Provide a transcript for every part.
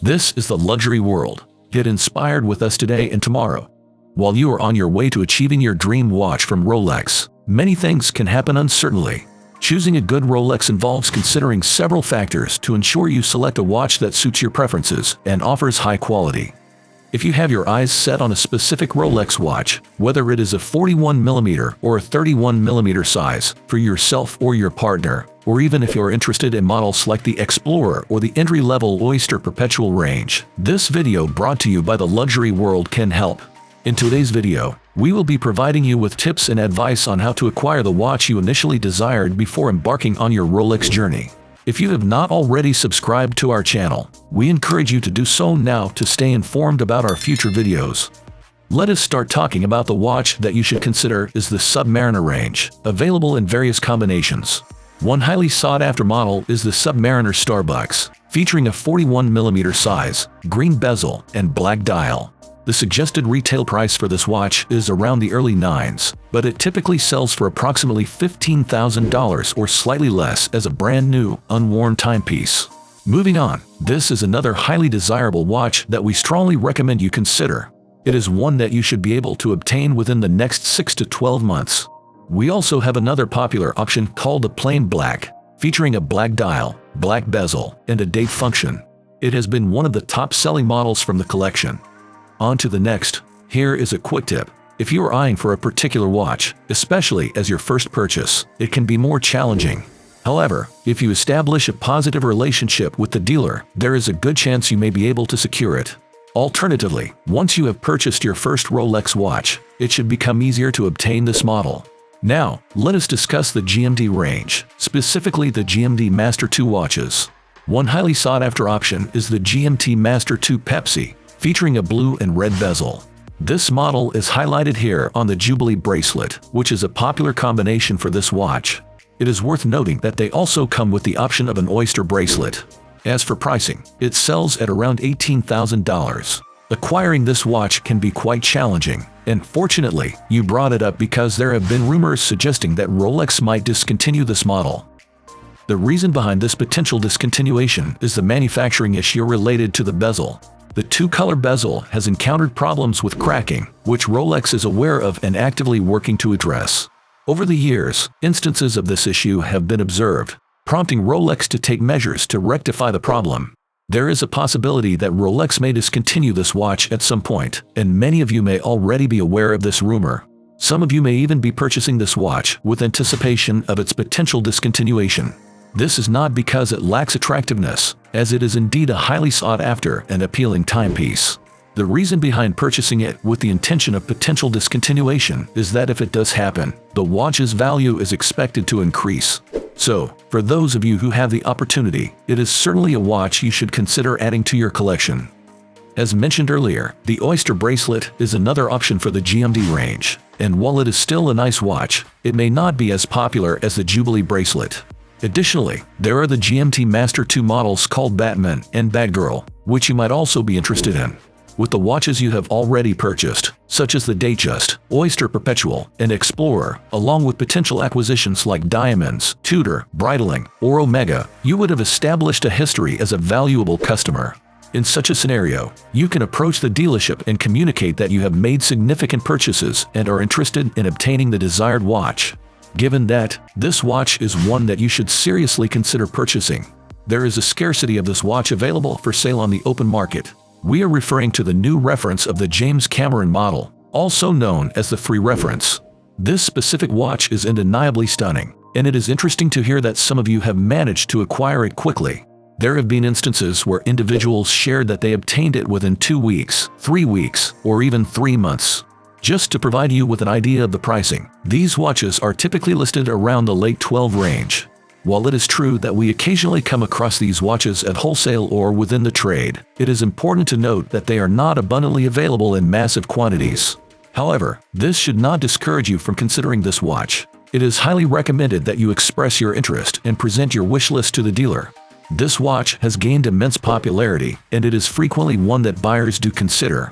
This is the luxury world. Get inspired with us today and tomorrow. While you are on your way to achieving your dream watch from Rolex, many things can happen uncertainly. Choosing a good Rolex involves considering several factors to ensure you select a watch that suits your preferences and offers high quality. If you have your eyes set on a specific Rolex watch, whether it is a 41mm or a 31mm size, for yourself or your partner, or even if you're interested in models like the Explorer or the entry-level Oyster Perpetual range, this video brought to you by the luxury world can help. In today's video, we will be providing you with tips and advice on how to acquire the watch you initially desired before embarking on your Rolex journey. If you have not already subscribed to our channel, we encourage you to do so now to stay informed about our future videos. Let us start talking about the watch that you should consider is the Submariner range, available in various combinations. One highly sought-after model is the Submariner Starbucks, featuring a 41mm size, green bezel, and black dial. The suggested retail price for this watch is around the early 9s, but it typically sells for approximately $15,000 or slightly less as a brand new, unworn timepiece. Moving on, this is another highly desirable watch that we strongly recommend you consider. It is one that you should be able to obtain within the next 6 to 12 months. We also have another popular option called the plain black, featuring a black dial, black bezel, and a date function. It has been one of the top-selling models from the collection. On to the next. Here is a quick tip. If you are eyeing for a particular watch, especially as your first purchase, it can be more challenging. However, if you establish a positive relationship with the dealer, there is a good chance you may be able to secure it. Alternatively, once you have purchased your first Rolex watch, it should become easier to obtain this model. Now, let us discuss the GMT range, specifically the GMT Master II watches. One highly sought-after option is the GMT Master II Pepsi, featuring a blue and red bezel. This model is highlighted here on the Jubilee bracelet, which is a popular combination for this watch. It is worth noting that they also come with the option of an Oyster bracelet. As for pricing, it sells at around $18,000. Acquiring this watch can be quite challenging, and fortunately, you brought it up because there have been rumors suggesting that Rolex might discontinue this model. The reason behind this potential discontinuation is the manufacturing issue related to the bezel. The two-color bezel has encountered problems with cracking, which Rolex is aware of and actively working to address. Over the years, instances of this issue have been observed, prompting Rolex to take measures to rectify the problem. There is a possibility that Rolex may discontinue this watch at some point, and many of you may already be aware of this rumor. Some of you may even be purchasing this watch with anticipation of its potential discontinuation. This is not because it lacks attractiveness, as it is indeed a highly sought-after and appealing timepiece. The reason behind purchasing it with the intention of potential discontinuation is that if it does happen, the watch's value is expected to increase. So, for those of you who have the opportunity, it is certainly a watch you should consider adding to your collection. As mentioned earlier, the Oyster bracelet is another option for the GMT range, and while it is still a nice watch, it may not be as popular as the Jubilee bracelet. Additionally, there are the GMT Master II models called Batman and Batgirl, which you might also be interested in. With the watches you have already purchased, such as the Datejust, Oyster Perpetual, and Explorer, along with potential acquisitions like Diamonds, Tudor, Breitling, or Omega, you would have established a history as a valuable customer. In such a scenario, you can approach the dealership and communicate that you have made significant purchases and are interested in obtaining the desired watch. Given that, this watch is one that you should seriously consider purchasing. There is a scarcity of this watch available for sale on the open market. We are referring to the new reference of the James Cameron model, also known as the free reference. This specific watch is undeniably stunning, and it is interesting to hear that some of you have managed to acquire it quickly. There have been instances where individuals shared that they obtained it within 2 weeks, 3 weeks, or even 3 months. Just to provide you with an idea of the pricing, these watches are typically listed around the late 12 range. While it is true that we occasionally come across these watches at wholesale or within the trade, it is important to note that they are not abundantly available in massive quantities. However, this should not discourage you from considering this watch. It is highly recommended that you express your interest and present your wish list to the dealer. This watch has gained immense popularity, and it is frequently one that buyers do consider.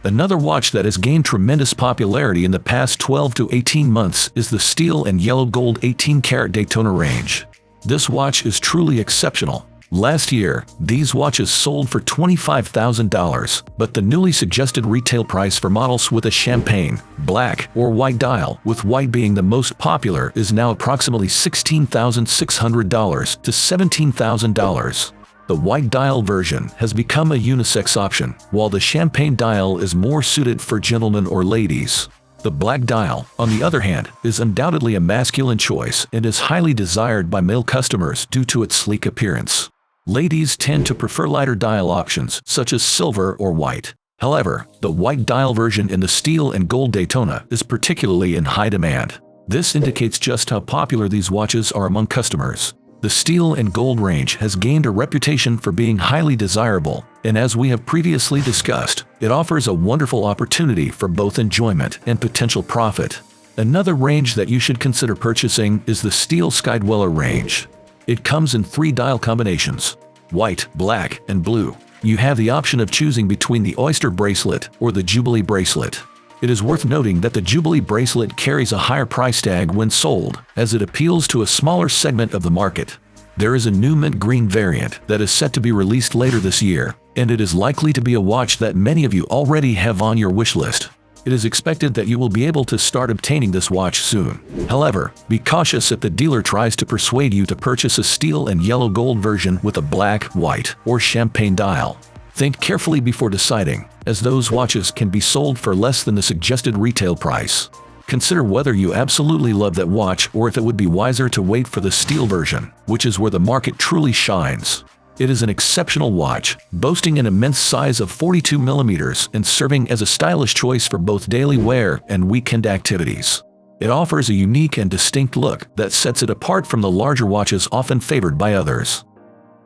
Another watch that has gained tremendous popularity in the past 12 to 18 months is the steel and yellow gold 18-karat Daytona range. This watch is truly exceptional. Last year, these watches sold for $25,000, but the newly suggested retail price for models with a champagne, black, or white dial, with white being the most popular, is now approximately $16,600 to $17,000. The white dial version has become a unisex option, while the champagne dial is more suited for gentlemen or ladies. The black dial, on the other hand, is undoubtedly a masculine choice and is highly desired by male customers due to its sleek appearance. Ladies tend to prefer lighter dial options such as silver or white. However, the white dial version in the steel and gold Daytona is particularly in high demand. This indicates just how popular these watches are among customers. The steel and gold range has gained a reputation for being highly desirable, and as we have previously discussed, it offers a wonderful opportunity for both enjoyment and potential profit. Another range that you should consider purchasing is the steel Skydweller range. It comes in 3 dial combinations: white, black, and blue. You have the option of choosing between the Oyster bracelet or the Jubilee bracelet. It is worth noting that the Jubilee bracelet carries a higher price tag when sold, as it appeals to a smaller segment of the market. There is a new mint green variant that is set to be released later this year, and it is likely to be a watch that many of you already have on your wish list. It is expected that you will be able to start obtaining this watch soon. However, be cautious if the dealer tries to persuade you to purchase a steel and yellow gold version with a black, white, or champagne dial. Think carefully before deciding, as those watches can be sold for less than the suggested retail price. Consider whether you absolutely love that watch or if it would be wiser to wait for the steel version, which is where the market truly shines. It is an exceptional watch, boasting an immense size of 42 mm and serving as a stylish choice for both daily wear and weekend activities. It offers a unique and distinct look that sets it apart from the larger watches often favored by others.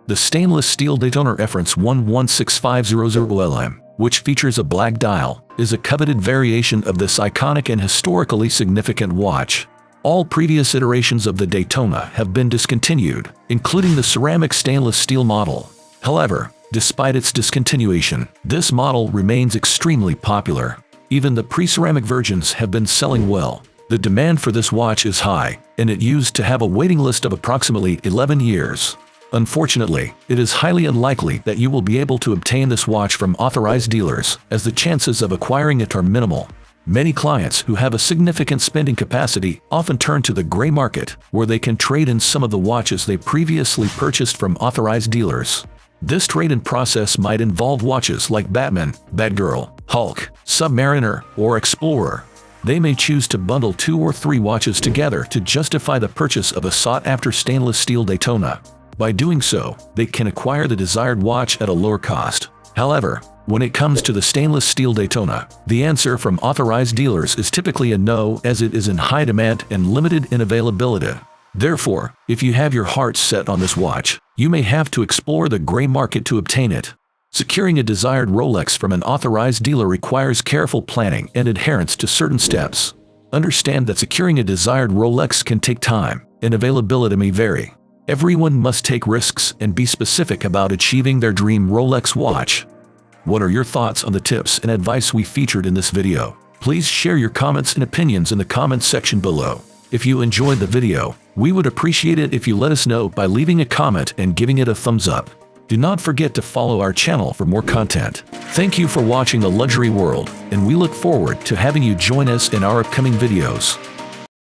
The stainless steel Daytona Reference 116500LM, which features a black dial, is a coveted variation of this iconic and historically significant watch. All previous iterations of the Daytona have been discontinued, including the ceramic stainless steel model. However, despite its discontinuation, this model remains extremely popular. Even the pre-ceramic versions have been selling well. The demand for this watch is high, and it used to have a waiting list of approximately 11 years. Unfortunately, it is highly unlikely that you will be able to obtain this watch from authorized dealers, as the chances of acquiring it are minimal. Many clients who have a significant spending capacity often turn to the gray market, where they can trade in some of the watches they previously purchased from authorized dealers. This trade-in process might involve watches like Batman, Batgirl, Hulk, Submariner, or Explorer. They may choose to bundle 2 or 3 watches together to justify the purchase of a sought-after stainless steel Daytona. By doing so, they can acquire the desired watch at a lower cost. However, when it comes to the stainless steel Daytona, the answer from authorized dealers is typically a no, as it is in high demand and limited in availability. Therefore, if you have your heart set on this watch, you may have to explore the gray market to obtain it. Securing a desired Rolex from an authorized dealer requires careful planning and adherence to certain steps. Understand that securing a desired Rolex can take time, and availability may vary. Everyone must take risks and be specific about achieving their dream Rolex watch. What are your thoughts on the tips and advice we featured in this video? Please share your comments and opinions in the comments section below. If you enjoyed the video, we would appreciate it if you let us know by leaving a comment and giving it a thumbs up. Do not forget to follow our channel for more content. Thank you for watching The Luxury World, and we look forward to having you join us in our upcoming videos.